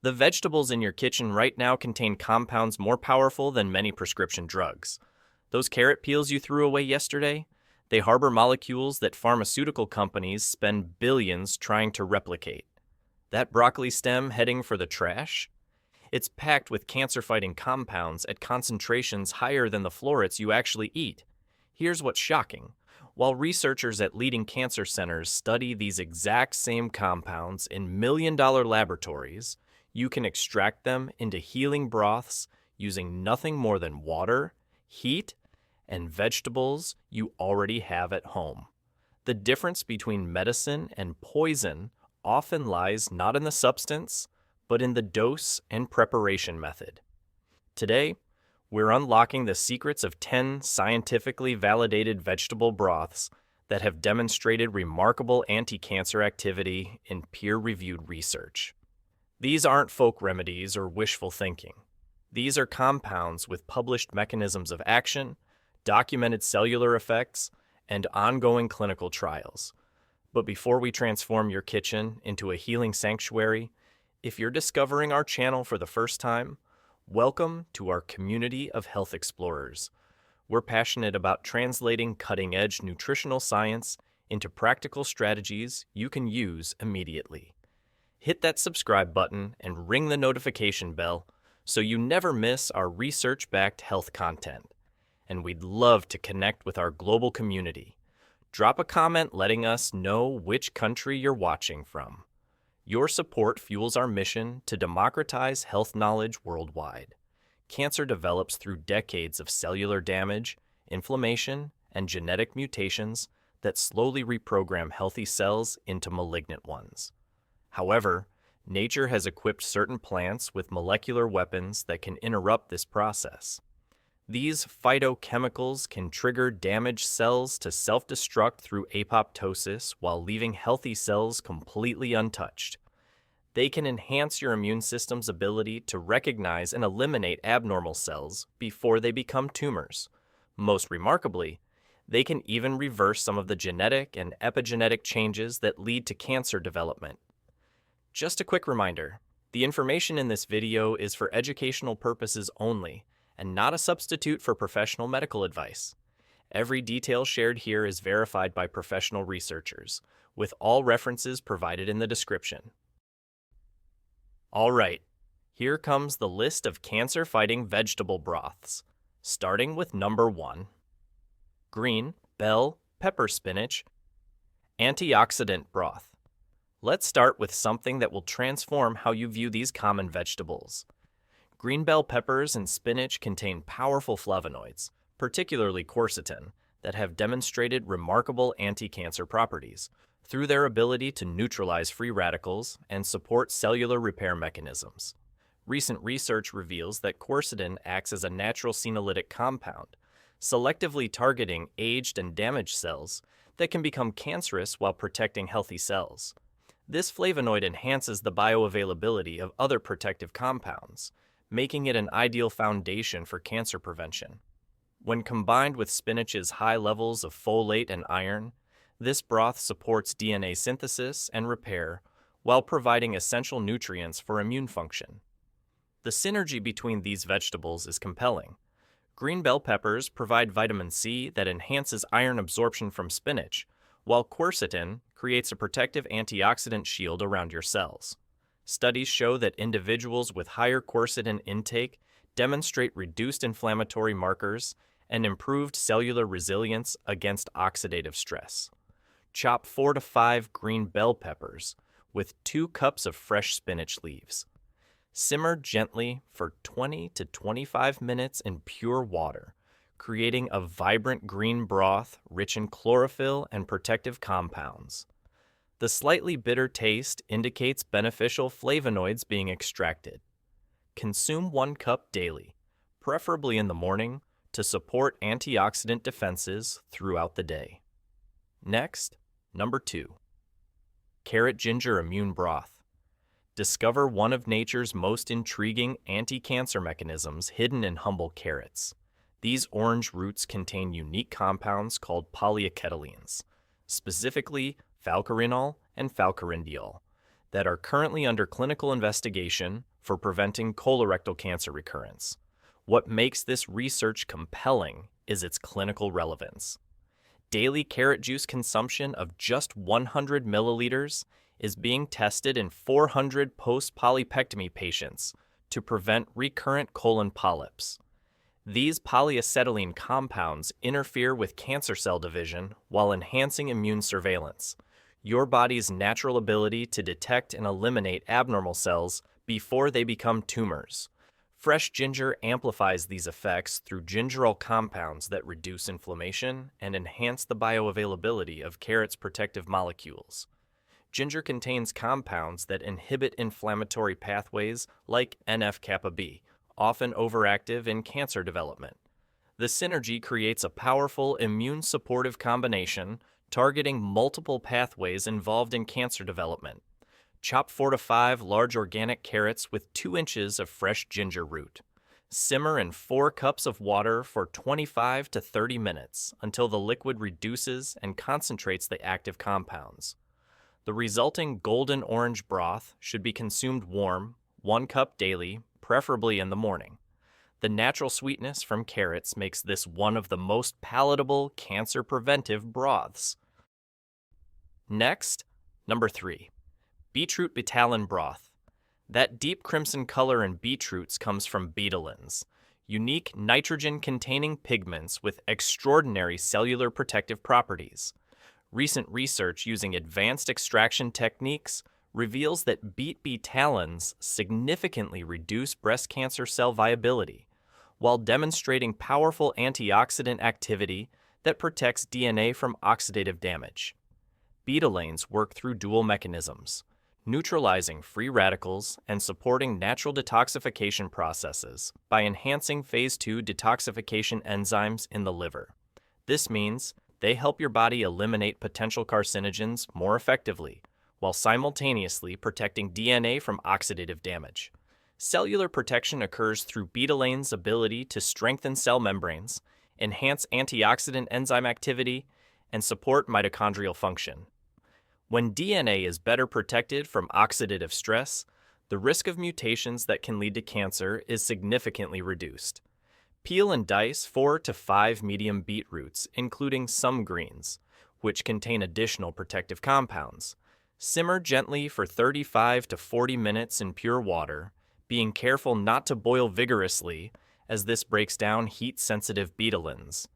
The vegetables in your kitchen right now contain compounds more powerful than many prescription drugs. Those carrot peels you threw away yesterday? They harbor molecules that pharmaceutical companies spend billions trying to replicate. That broccoli stem heading for the trash? It's packed with cancer-fighting compounds at concentrations higher than the florets you actually eat. Here's what's shocking. While researchers at leading cancer centers study these exact same compounds in million-dollar laboratories, you can extract them into healing broths using nothing more than water, heat, and vegetables you already have at home. The difference between medicine and poison often lies not in the substance, but in the dose and preparation method. Today, we're unlocking the secrets of 10 scientifically validated vegetable broths that have demonstrated remarkable anti-cancer activity in peer-reviewed research. These aren't folk remedies or wishful thinking. These are compounds with published mechanisms of action, documented cellular effects, and ongoing clinical trials. But before we transform your kitchen into a healing sanctuary, if you're discovering our channel for the first time, welcome to our community of health explorers. We're passionate about translating cutting-edge nutritional science into practical strategies you can use immediately. Hit that subscribe button and ring the notification bell so you never miss our research-backed health content. And we'd love to connect with our global community. Drop a comment letting us know which country you're watching from. Your support fuels our mission to democratize health knowledge worldwide. Cancer develops through decades of cellular damage, inflammation, and genetic mutations that slowly reprogram healthy cells into malignant ones. However, nature has equipped certain plants with molecular weapons that can interrupt this process. These phytochemicals can trigger damaged cells to self-destruct through apoptosis while leaving healthy cells completely untouched. They can enhance your immune system's ability to recognize and eliminate abnormal cells before they become tumors. Most remarkably, they can even reverse some of the genetic and epigenetic changes that lead to cancer development. Just a quick reminder, the information in this video is for educational purposes only, and not a substitute for professional medical advice. Every detail shared here is verified by professional researchers, with all references provided in the description. All right, here comes the list of cancer-fighting vegetable broths, starting with number 1. Green Bell Pepper Spinach Antioxidant Broth. Let's start with something that will transform how you view these common vegetables. Green bell peppers and spinach contain powerful flavonoids, particularly quercetin, that have demonstrated remarkable anti-cancer properties through their ability to neutralize free radicals and support cellular repair mechanisms. Recent research reveals that quercetin acts as a natural senolytic compound, selectively targeting aged and damaged cells that can become cancerous while protecting healthy cells. This flavonoid enhances the bioavailability of other protective compounds, making it an ideal foundation for cancer prevention. When combined with spinach's high levels of folate and iron, this broth supports DNA synthesis and repair while providing essential nutrients for immune function. The synergy between these vegetables is compelling. Green bell peppers provide vitamin C that enhances iron absorption from spinach, while quercetin creates a protective antioxidant shield around your cells. Studies show that individuals with higher quercetin intake demonstrate reduced inflammatory markers and improved cellular resilience against oxidative stress. Chop 4 to 5 green bell peppers with 2 cups of fresh spinach leaves. Simmer gently for 20 to 25 minutes in pure water, creating a vibrant green broth rich in chlorophyll and protective compounds. The slightly bitter taste indicates beneficial flavonoids being extracted. Consume 1 cup daily, preferably in the morning, to support antioxidant defenses throughout the day. Next, number 2. Carrot Ginger Immune Broth. Discover one of nature's most intriguing anti-cancer mechanisms hidden in humble carrots. These orange roots contain unique compounds called polyacetylines, specifically falcarinol and falcarindiol, that are currently under clinical investigation for preventing colorectal cancer recurrence. What makes this research compelling is its clinical relevance. Daily carrot juice consumption of just 100 milliliters is being tested in 400 post-polypectomy patients to prevent recurrent colon polyps. These polyacetylene compounds interfere with cancer cell division while enhancing immune surveillance, your body's natural ability to detect and eliminate abnormal cells before they become tumors. Fresh ginger amplifies these effects through gingerol compounds that reduce inflammation and enhance the bioavailability of carrot's protective molecules. Ginger contains compounds that inhibit inflammatory pathways like NF-kappa B, often overactive in cancer development. The synergy creates a powerful immune-supportive combination targeting multiple pathways involved in cancer development. Chop 4 to 5 large organic carrots with 2 inches of fresh ginger root. Simmer in 4 cups of water for 25 to 30 minutes until the liquid reduces and concentrates the active compounds. The resulting golden orange broth should be consumed warm, 1 cup daily, preferably in the morning. The natural sweetness from carrots makes this one of the most palatable cancer-preventive broths. Next, number 3. Beetroot battalion broth. That deep crimson color in beetroots comes from betalains, unique nitrogen-containing pigments with extraordinary cellular protective properties. Recent research using advanced extraction techniques reveals that beet betalains significantly reduce breast cancer cell viability, while demonstrating powerful antioxidant activity that protects DNA from oxidative damage. Betalains work through dual mechanisms, neutralizing free radicals and supporting natural detoxification processes by enhancing phase 2 detoxification enzymes in the liver. This means they help your body eliminate potential carcinogens more effectively, while simultaneously protecting DNA from oxidative damage. Cellular protection occurs through betalain's ability to strengthen cell membranes, enhance antioxidant enzyme activity, and support mitochondrial function. When DNA is better protected from oxidative stress, the risk of mutations that can lead to cancer is significantly reduced. Peel and dice 4 to 5 medium beetroots, including some greens, which contain additional protective compounds. Simmer gently for 35 to 40 minutes in pure water, being careful not to boil vigorously, as this breaks down heat-sensitive betalains.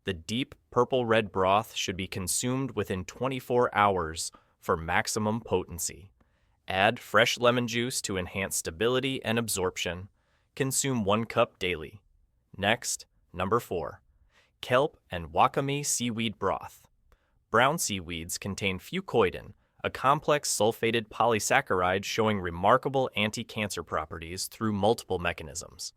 The deep purple-red broth should be consumed within 24 hours for maximum potency. Add fresh lemon juice to enhance stability and absorption. Consume 1 cup daily. Next, number 4. Kelp and Wakame seaweed broth. Brown seaweeds contain fucoidan, a complex sulfated polysaccharide showing remarkable anti-cancer properties through multiple mechanisms.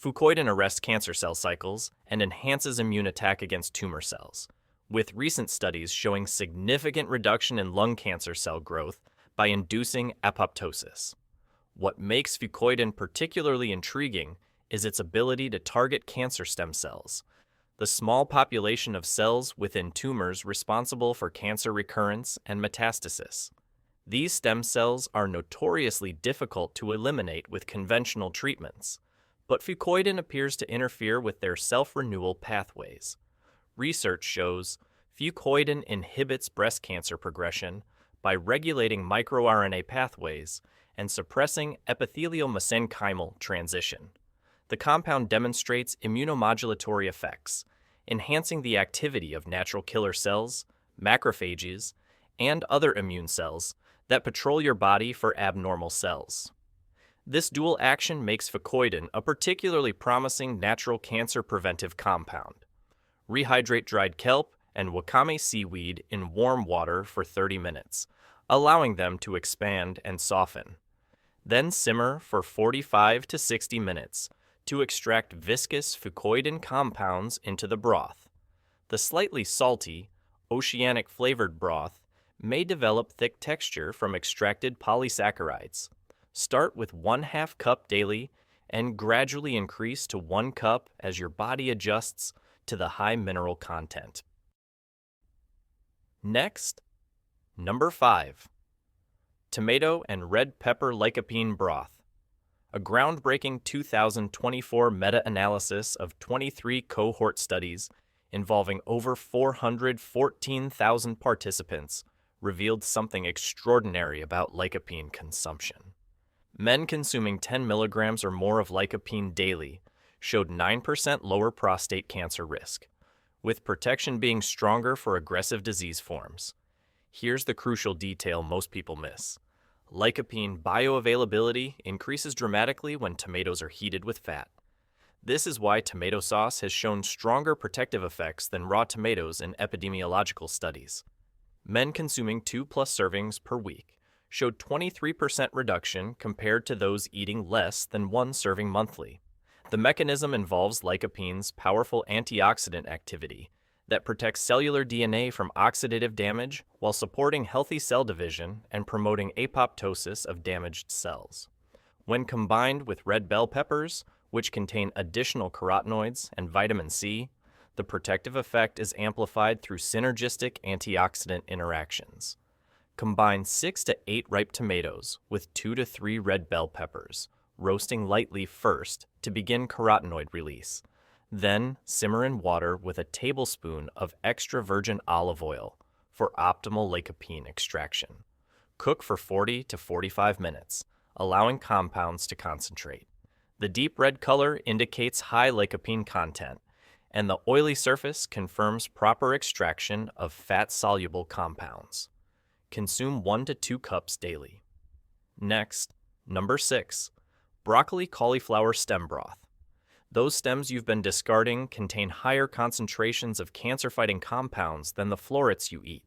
Fucoidan arrests cancer cell cycles and enhances immune attack against tumor cells, with recent studies showing significant reduction in lung cancer cell growth by inducing apoptosis. What makes fucoidan particularly intriguing is its ability to target cancer stem cells, the small population of cells within tumors responsible for cancer recurrence and metastasis. These stem cells are notoriously difficult to eliminate with conventional treatments, but fucoidan appears to interfere with their self-renewal pathways. Research shows fucoidan inhibits breast cancer progression by regulating microRNA pathways and suppressing epithelial-mesenchymal transition. The compound demonstrates immunomodulatory effects, enhancing the activity of natural killer cells, macrophages, and other immune cells that patrol your body for abnormal cells. This dual action makes fucoidan a particularly promising natural cancer preventive compound. Rehydrate dried kelp and wakame seaweed in warm water for 30 minutes, allowing them to expand and soften. Then simmer for 45 to 60 minutes to extract viscous fucoidan compounds into the broth. The slightly salty, oceanic-flavored broth may develop thick texture from extracted polysaccharides. Start with 1/2 cup daily and gradually increase to 1 cup as your body adjusts to the high mineral content. Next, number 5. Tomato and red pepper lycopene broth. A groundbreaking 2024 meta-analysis of 23 cohort studies involving over 414,000 participants revealed something extraordinary about lycopene consumption. Men consuming 10 milligrams or more of lycopene daily showed 9% lower prostate cancer risk, with protection being stronger for aggressive disease forms. Here's the crucial detail most people miss. Lycopene bioavailability increases dramatically when tomatoes are heated with fat. This is why tomato sauce has shown stronger protective effects than raw tomatoes in epidemiological studies. Men consuming 2+ servings per week showed 23% reduction compared to those eating less than 1 serving monthly. The mechanism involves lycopene's powerful antioxidant activity that protects cellular DNA from oxidative damage while supporting healthy cell division and promoting apoptosis of damaged cells. When combined with red bell peppers, which contain additional carotenoids and vitamin C, the protective effect is amplified through synergistic antioxidant interactions. Combine 6 to 8 ripe tomatoes with 2 to 3 red bell peppers, roasting lightly first to begin carotenoid release. Then simmer in water with a tablespoon of extra virgin olive oil for optimal lycopene extraction. Cook for 40 to 45 minutes, allowing compounds to concentrate. The deep red color indicates high lycopene content, and the oily surface confirms proper extraction of fat-soluble compounds. Consume 1 to 2 cups daily. Next, number 6, broccoli cauliflower stem broth. Those stems you've been discarding contain higher concentrations of cancer-fighting compounds than the florets you eat.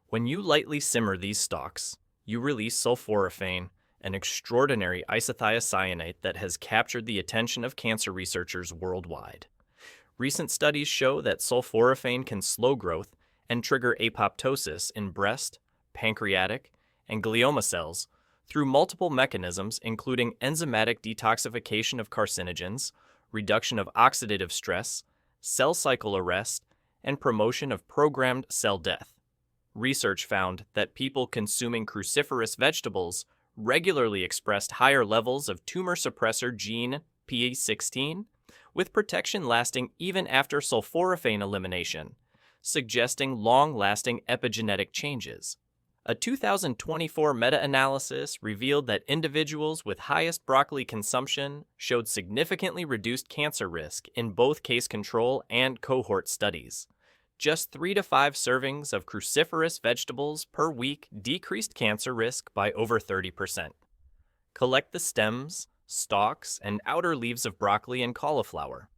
When you lightly simmer these stalks, you release sulforaphane, an extraordinary isothiocyanate that has captured the attention of cancer researchers worldwide. Recent studies show that sulforaphane can slow growth and trigger apoptosis in breast, pancreatic, and glioma cells through multiple mechanisms including enzymatic detoxification of carcinogens, reduction of oxidative stress, cell cycle arrest, and promotion of programmed cell death. Research found that people consuming cruciferous vegetables regularly expressed higher levels of tumor suppressor gene P16, with protection lasting even after sulforaphane elimination, suggesting long-lasting epigenetic changes. A 2024 meta-analysis revealed that individuals with highest broccoli consumption showed significantly reduced cancer risk in both case control and cohort studies. Just 3 to 5 servings of cruciferous vegetables per week decreased cancer risk by over 30%. Collect the stems, stalks, and outer leaves of broccoli and cauliflower.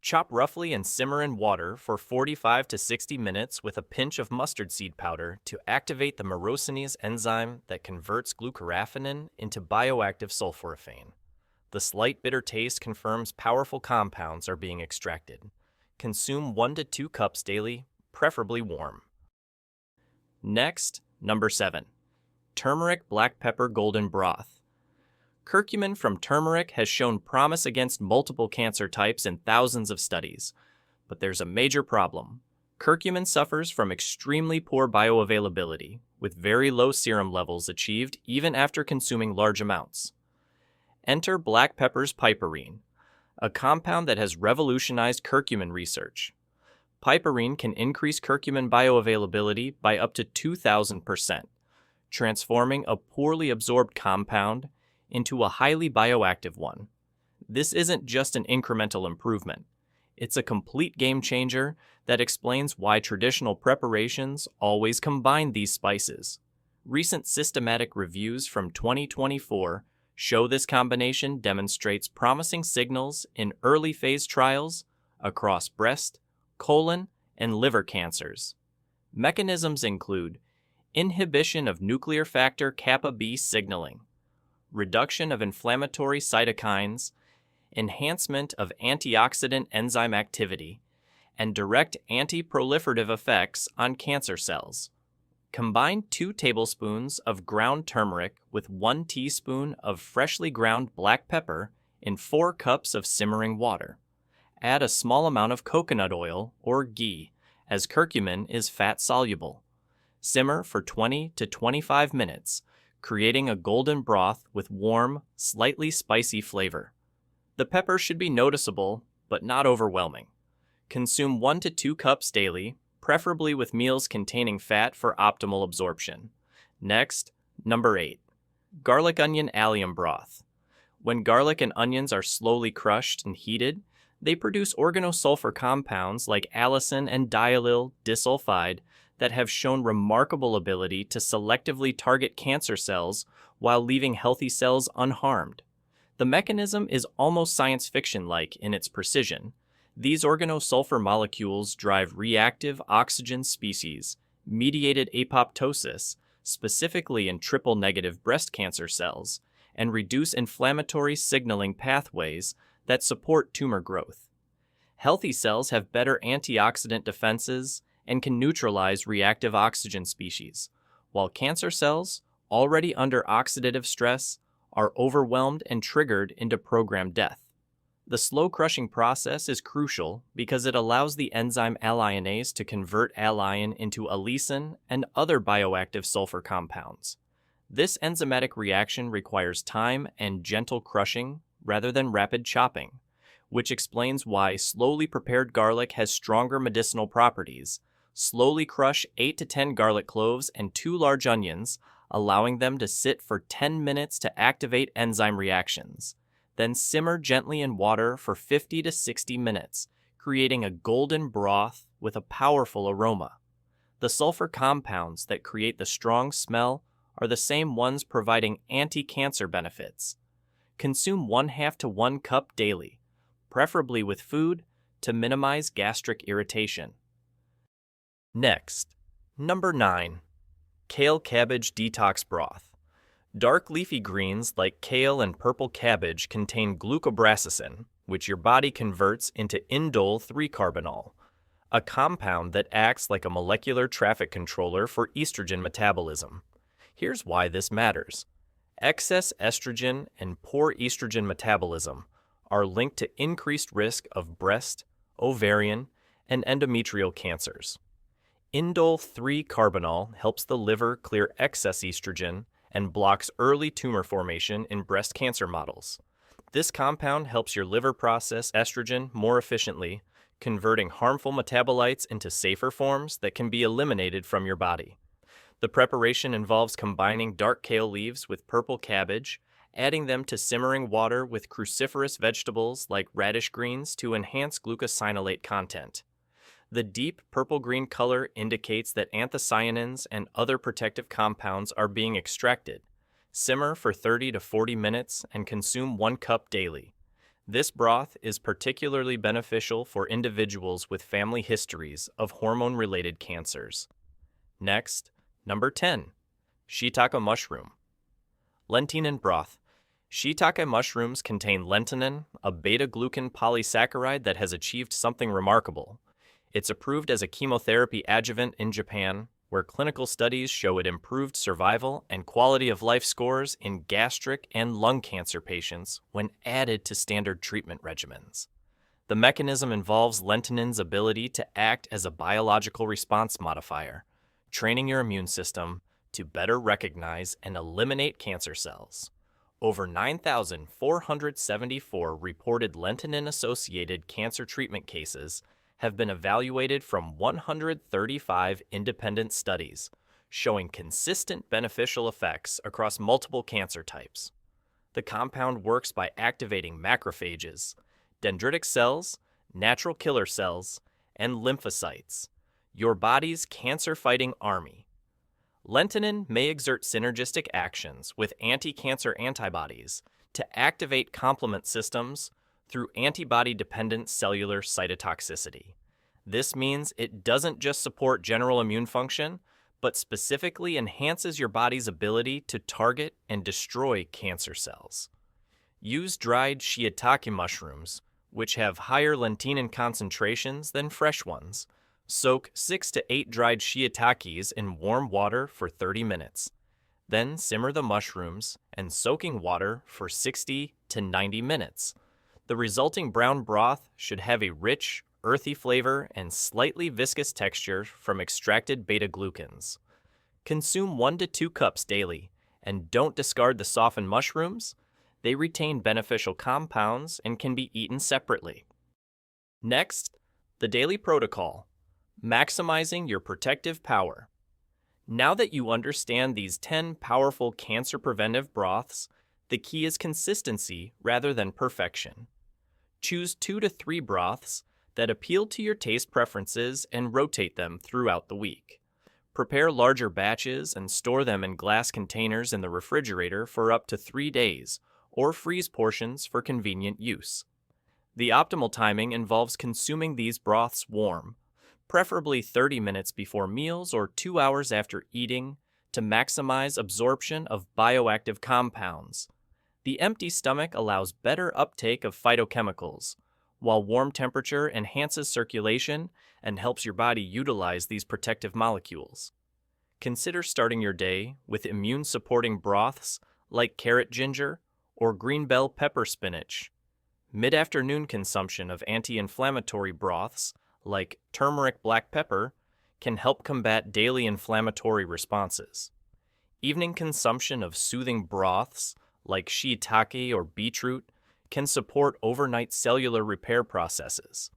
Chop roughly and simmer in water for 45 to 60 minutes with a pinch of mustard seed powder to activate the myrosinase enzyme that converts glucoraphanin into bioactive sulforaphane. The slight bitter taste confirms powerful compounds are being extracted. Consume 1 to 2 cups daily, preferably warm. Next, number 7. Turmeric-black pepper golden broth. Curcumin from turmeric has shown promise against multiple cancer types in thousands of studies. But there's a major problem. Curcumin suffers from extremely poor bioavailability, with very low serum levels achieved even after consuming large amounts. Enter black pepper's piperine, a compound that has revolutionized curcumin research. Piperine can increase curcumin bioavailability by up to 2,000%, transforming a poorly absorbed compound into a highly bioactive one. This isn't just an incremental improvement. It's a complete game changer that explains why traditional preparations always combine these spices. Recent systematic reviews from 2024 show this combination demonstrates promising signals in early phase trials across breast, colon, and liver cancers. Mechanisms include inhibition of nuclear factor kappa B signaling, reduction of inflammatory cytokines, enhancement of antioxidant enzyme activity, and direct anti-proliferative effects on cancer cells. Combine 2 tablespoons of ground turmeric with 1 teaspoon of freshly ground black pepper in 4 cups of simmering water. Add a small amount of coconut oil or ghee, as curcumin is fat-soluble. Simmer for 20 to 25 minutes, creating a golden broth with warm, slightly spicy flavor. The pepper should be noticeable, but not overwhelming. Consume 1 to 2 cups daily, preferably with meals containing fat for optimal absorption. Next, number 8. Garlic onion allium broth. When garlic and onions are slowly crushed and heated, they produce organosulfur compounds like allicin and diallyl disulfide that have shown remarkable ability to selectively target cancer cells while leaving healthy cells unharmed. The mechanism is almost science fiction-like in its precision. These organosulfur molecules drive reactive oxygen species, mediated apoptosis, specifically in triple-negative breast cancer cells, and reduce inflammatory signaling pathways that support tumor growth. Healthy cells have better antioxidant defenses and can neutralize reactive oxygen species, while cancer cells, already under oxidative stress, are overwhelmed and triggered into programmed death. The slow crushing process is crucial because it allows the enzyme alliinase to convert alium into allicin and other bioactive sulfur compounds. This enzymatic reaction requires time and gentle crushing rather than rapid chopping, which explains why slowly prepared garlic has stronger medicinal properties. Slowly crush 8 to 10 garlic cloves and 2 large onions, allowing them to sit for 10 minutes to activate enzyme reactions. Then simmer gently in water for 50 to 60 minutes, creating a golden broth with a powerful aroma. The sulfur compounds that create the strong smell are the same ones providing anti-cancer benefits. Consume 1/2 to 1 cup daily, preferably with food, to minimize gastric irritation. Next, number 9. Kale cabbage detox broth. Dark leafy greens like kale and purple cabbage contain glucobrasicin, which your body converts into indole 3-carbinol, a compound that acts like a molecular traffic controller for estrogen metabolism. Here's why this matters. Excess estrogen and poor estrogen metabolism are linked to increased risk of breast, ovarian, and endometrial cancers. Indole 3-carbinol helps the liver clear excess estrogen and blocks early tumor formation in breast cancer models. This compound helps your liver process estrogen more efficiently, converting harmful metabolites into safer forms that can be eliminated from your body. The preparation involves combining dark kale leaves with purple cabbage, adding them to simmering water with cruciferous vegetables like radish greens to enhance glucosinolate content. The deep purple-green color indicates that anthocyanins and other protective compounds are being extracted. Simmer for 30 to 40 minutes and consume 1 cup daily. This broth is particularly beneficial for individuals with family histories of hormone-related cancers. Next, number 10. Shiitake mushroom. Lentin in broth. Shiitake mushrooms contain lentinin, a beta-glucan polysaccharide that has achieved something remarkable. It's approved as a chemotherapy adjuvant in Japan, where clinical studies show it improved survival and quality of life scores in gastric and lung cancer patients when added to standard treatment regimens. The mechanism involves lentinin's ability to act as a biological response modifier, training your immune system to better recognize and eliminate cancer cells. Over 9,474 reported lentinin-associated cancer treatment cases have been evaluated from 135 independent studies, showing consistent beneficial effects across multiple cancer types. The compound works by activating macrophages, dendritic cells, natural killer cells, and lymphocytes, your body's cancer-fighting army. Lentinin may exert synergistic actions with anti-cancer antibodies to activate complement systems through antibody-dependent cellular cytotoxicity. This means it doesn't just support general immune function, but specifically enhances your body's ability to target and destroy cancer cells. Use dried shiitake mushrooms, which have higher lentinin concentrations than fresh ones. Soak 6 to 8 dried shiitakes in warm water for 30 minutes. Then simmer the mushrooms and soaking water for 60 to 90 minutes. The resulting brown broth should have a rich, earthy flavor and slightly viscous texture from extracted beta-glucans. Consume 1 to 2 cups daily And don't discard the softened mushrooms. They retain beneficial compounds and can be eaten separately. Next, the daily protocol, maximizing your protective power. Now that you understand these 10 powerful cancer preventive broths, the key is consistency rather than perfection. Choose 2 to 3 broths that appeal to your taste preferences and rotate them throughout the week. Prepare larger batches and store them in glass containers in the refrigerator for up to 3 days, or freeze portions for convenient use. The optimal timing involves consuming these broths warm, preferably 30 minutes before meals or 2 hours after eating, to maximize absorption of bioactive compounds. The empty stomach allows better uptake of phytochemicals, while warm temperature enhances circulation and helps your body utilize these protective molecules. Consider starting your day with immune-supporting broths like carrot ginger or green bell pepper spinach. Mid-afternoon consumption of anti-inflammatory broths like turmeric-black pepper can help combat daily inflammatory responses. Evening consumption of soothing broths like Shiitake or Beetroot can support overnight cellular repair processes.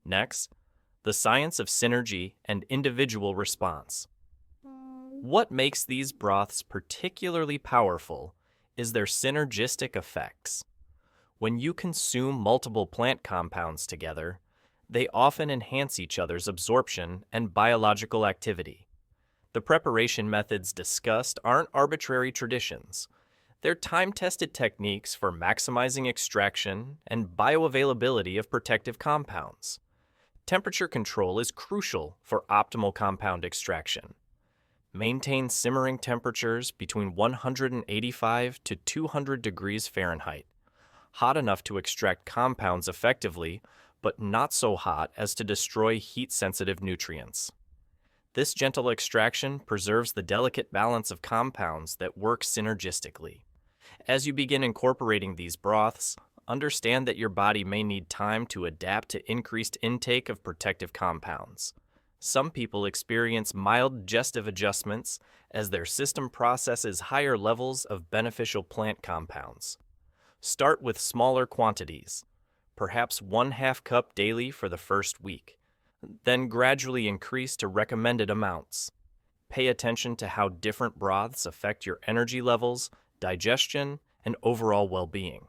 Next, the science of synergy and individual response. What makes these broths particularly powerful is their synergistic effects. When you consume multiple plant compounds together, they often enhance each other's absorption and biological activity. The preparation methods discussed aren't arbitrary traditions. They're time-tested techniques for maximizing extraction and bioavailability of protective compounds. Temperature control is crucial for optimal compound extraction. Maintain simmering temperatures between 185 to 200 degrees Fahrenheit, hot enough to extract compounds effectively, but not so hot as to destroy heat-sensitive nutrients. This gentle extraction preserves the delicate balance of compounds that work synergistically. As you begin incorporating these broths, understand that your body may need time to adapt to increased intake of protective compounds. Some people experience mild digestive adjustments as their system processes higher levels of beneficial plant compounds. Start with smaller quantities, perhaps 1/2 cup daily for the first week, then gradually increase to recommended amounts. Pay attention to how different broths affect your energy levels, digestion, and overall well-being.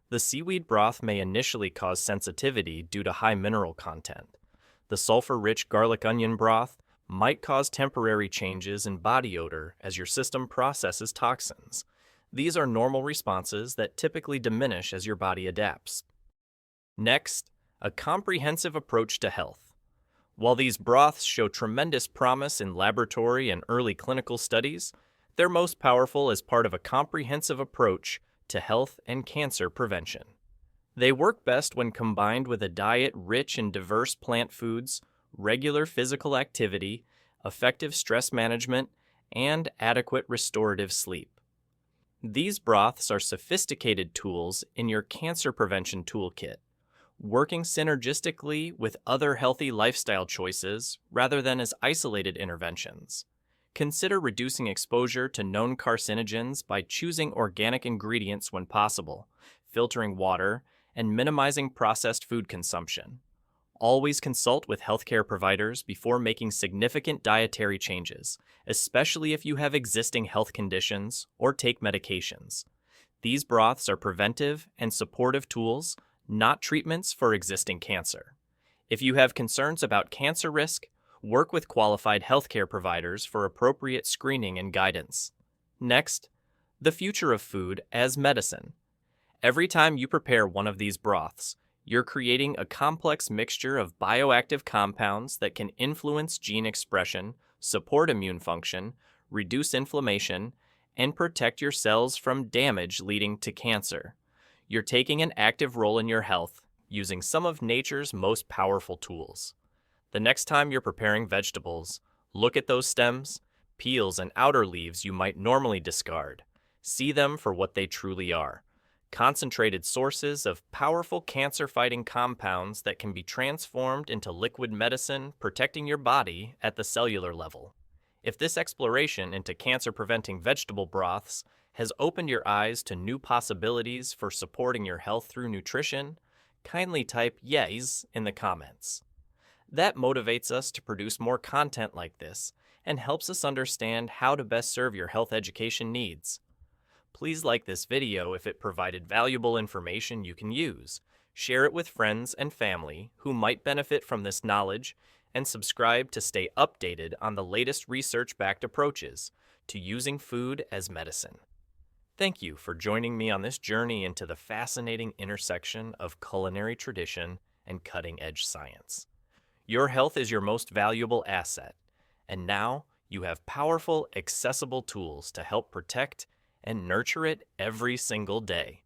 The seaweed broth may initially cause sensitivity due to high mineral content. The sulfur-rich garlic onion broth might cause temporary changes in body odor as your system processes toxins. These are normal responses that typically diminish as your body adapts. Next, a comprehensive approach to health. While these broths show tremendous promise in laboratory and early clinical studies, they're most powerful as part of a comprehensive approach to health and cancer prevention. They work best when combined with a diet rich in diverse plant foods, regular physical activity, effective stress management, and adequate restorative sleep. These broths are sophisticated tools in your cancer prevention toolkit, working synergistically with other healthy lifestyle choices rather than as isolated interventions. Consider reducing exposure to known carcinogens by choosing organic ingredients when possible, filtering water, and minimizing processed food consumption. Always consult with healthcare providers before making significant dietary changes, especially if you have existing health conditions or take medications. These broths are preventive and supportive tools, not treatments for existing cancer. If you have concerns about cancer risk, work with qualified healthcare providers for appropriate screening and guidance. Next, the future of food as medicine. Every time you prepare one of these broths, you're creating a complex mixture of bioactive compounds that can influence gene expression, support immune function, reduce inflammation, and protect your cells from damage leading to cancer. You're taking an active role in your health using some of nature's most powerful tools. The next time you're preparing vegetables, look at those stems, peels, and outer leaves you might normally discard. See them for what they truly are: concentrated sources of powerful cancer-fighting compounds that can be transformed into liquid medicine, protecting your body at the cellular level. If this exploration into cancer-preventing vegetable broths has opened your eyes to new possibilities for supporting your health through nutrition, kindly type yes in the comments. That motivates us to produce more content like this and helps us understand how to best serve your health education needs. Please like this video if it provided valuable information you can use. Share it with friends and family who might benefit from this knowledge, and subscribe to stay updated on the latest research-backed approaches to using food as medicine. Thank you for joining me on this journey into the fascinating intersection of culinary tradition and cutting-edge science. Your health is your most valuable asset, and now you have powerful, accessible tools to help protect and nurture it every single day.